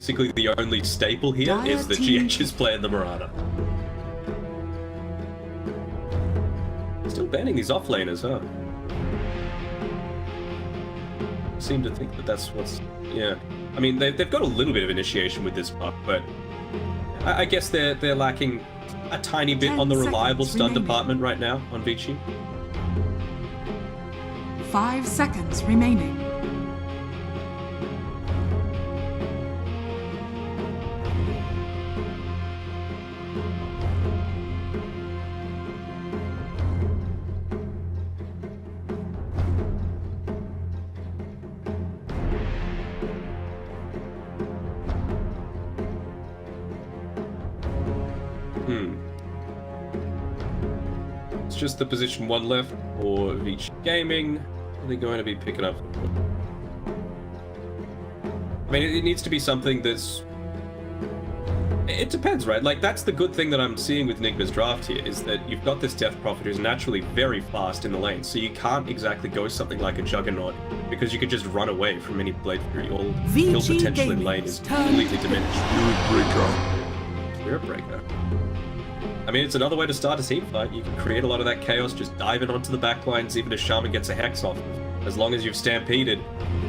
Basically, the only staple here is the GH is playing the Marauder. Still banning these offlaners, huh? Seem to think that that's what's... Yeah. I mean, they've got a little bit of initiation with this puck, but I guess they're lacking a tiny bit on the reliable stun department right now on Vici. 5 seconds remaining. It's just the position 1 left for Vici Gaming. Are they going to be picking up? I mean, it needs to be something that's... It depends, right? Like, that's the good thing that I'm seeing with Nigma's draft here, is that you've got this Death Prophet who's naturally very fast in the lane, so you can't exactly go something like a Juggernaut, because you could just run away from any Blade Fury. All kill potential in lane is completely diminished. Spirit Breaker. I mean, it's another way to start a team fight. You can create a lot of that chaos, just diving onto the backlines, even if Shaman gets a Hex off. As long as you've stampeded,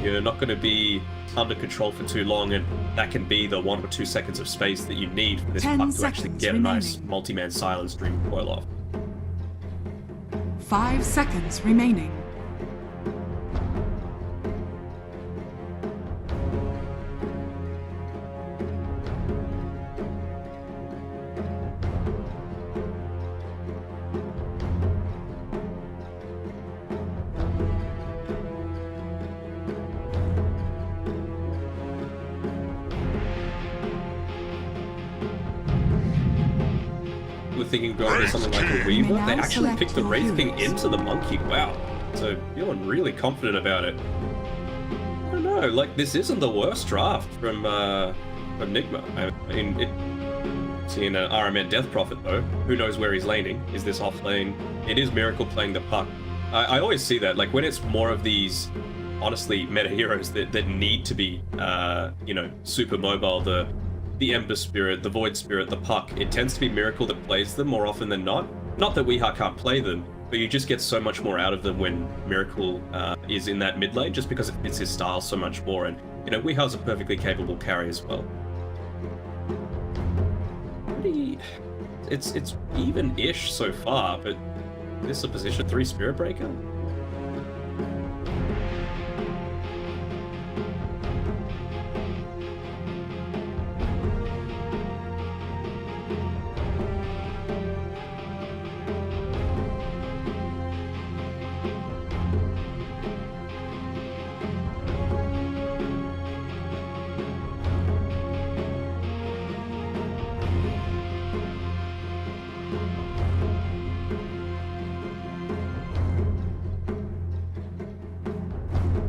you're not going to be under control for too long, and that can be the 1 or 2 seconds of space that you need for this puck to actually get a nice multi-man silence Dream Coil off. 5 seconds remaining. Thinking going to something like a Weaver. They actually picked the Wraith King into the Monkey. Wow. So feeling really confident about it. I don't know, like, this isn't the worst draft from Nigma. I mean, seeing an RMN Death Prophet though, who knows where he's laning? Is this off lane? It is Miracle playing the puck. I always see that, like, when it's more of these, honestly, meta heroes that need to be, you know, super mobile, the Ember Spirit, the Void Spirit, the Puck, it tends to be Miracle that plays them more often than not. Not that Weeha can't play them, but you just get so much more out of them when Miracle is in that mid lane, just because it fits his style so much more. And, you know, Weeha's a perfectly capable carry as well. It's even-ish so far, but this is a position 3 Spirit Breaker?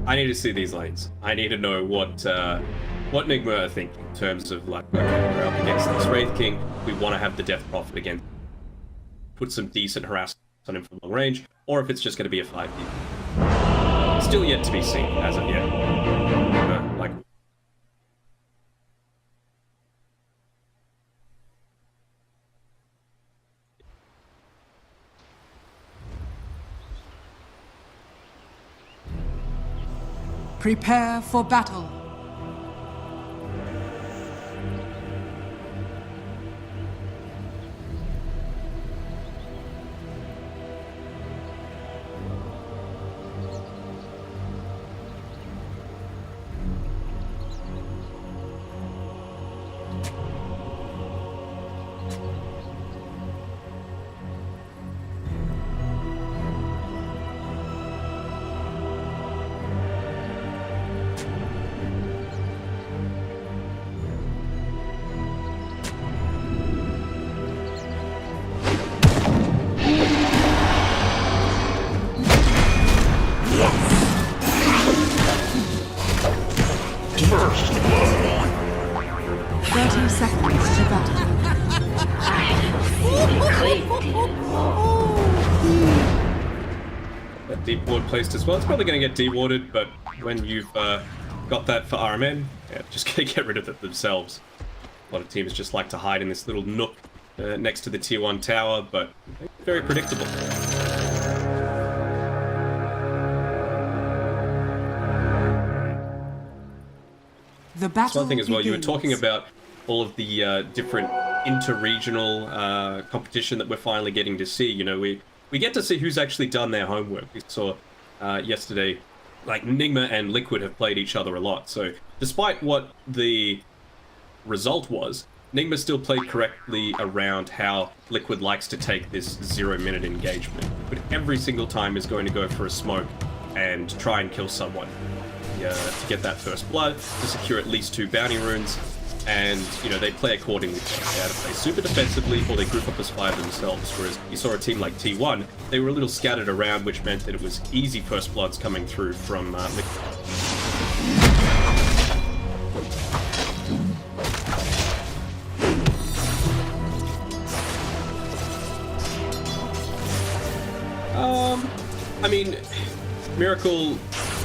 I need to see these lanes. I need to know what Nigma are thinking in terms of, like, okay, we're up against this Wraith King, we want to have the Death Prophet again. Put some decent harassment on him from long range, or if it's just going to be a 5v. Still yet to be seen, as of yet. Like... Prepare for battle. Deep ward placed as well. It's probably going to get dewarded, but when you've got that for RMN. Yeah, just gonna get rid of it themselves. A lot of teams just like to hide in this little nook next to the tier 1 tower, but very predictable. The battle That's one thing as well. You were begins. talking about all of the different inter-regional competition that we're finally getting to see. You know, we get to see who's actually done their homework. We saw yesterday, like, Nigma and Liquid have played each other a lot. So despite what the result was, Nigma still played correctly around how Liquid likes to take this 0-minute engagement. But every single time is going to go for a smoke and try and kill someone. To get that first blood, to secure at least 2 bounty runes, and, you know, they play accordingly. They either play super defensively or they group up as 5 themselves, whereas you saw a team like T1, they were a little scattered around, which meant that it was easy first bloods coming through from Liquid. I mean, Miracle,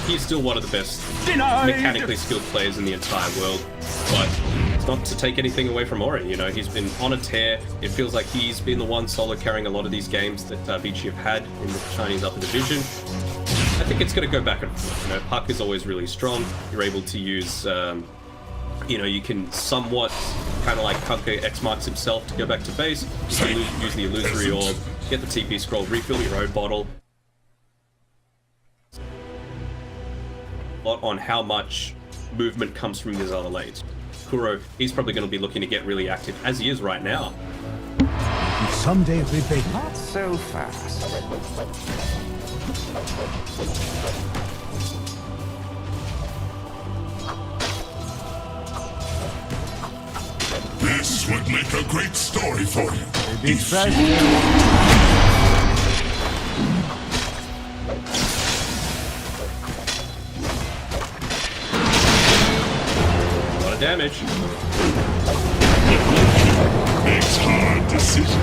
he's still one of the best mechanically skilled players in the entire world, but it's not to take anything away from Ori. You know, he's been on a tear. It feels like he's been the one solo carrying a lot of these games that Vici have had in the Chinese upper division. I think it's going to go back and forth. You know, Puck is always really strong. You're able to use, you know, you can somewhat kind of like Punker X marks himself to go back to base. You can use the illusory orb, get the TP scroll, refill your own bottle. Lot on how much movement comes from these other lanes. Kuro, he's probably going to be looking to get really active, as he is right now. Someday we big. Not so fast. This would make a great story for you. Big fresh. Damage. Makes hard decisions.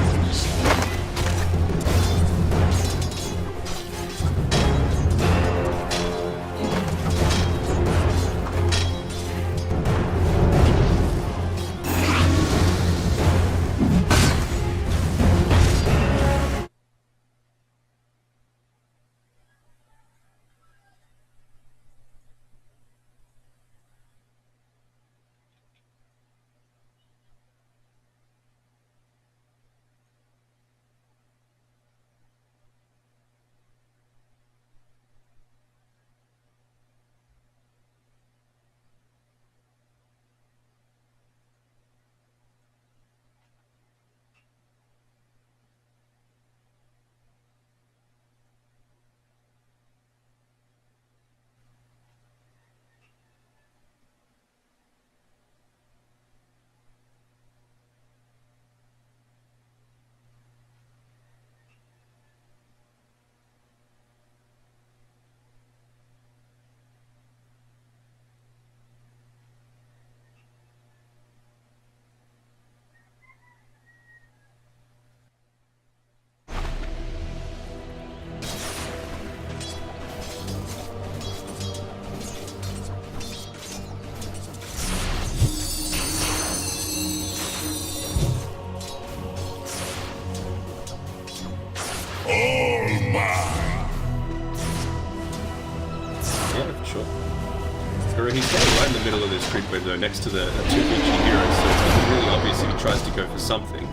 He's standing right in the middle of this creep wave though, next to the 2 Vici heroes, so it's really obvious if he tries to go for something.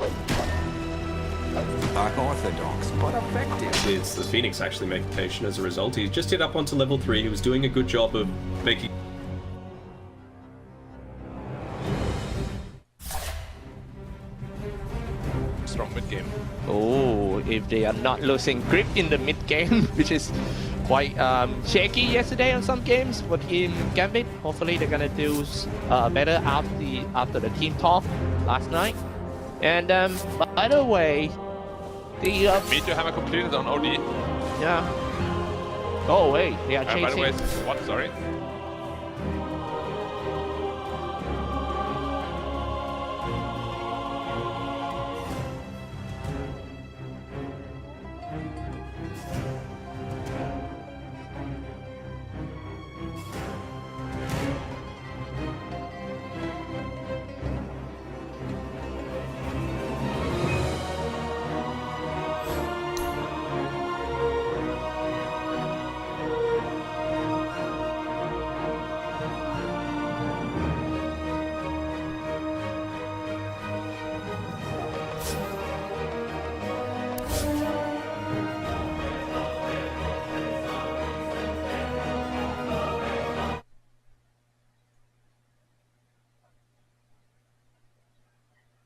Unorthodox, but effective. It's the Phoenix actually making patient as a result. He just hit up onto level 3, he was doing a good job of making... Strong mid game. Oh, if they are not losing grip in the mid game, which is quite shaky yesterday on some games, but in Gambit, hopefully they're gonna do better after the team talk last night. And by the way, the Meteor Hammer completed on OD. yeah. Oh wait, they are By the chasing. way, what? Sorry.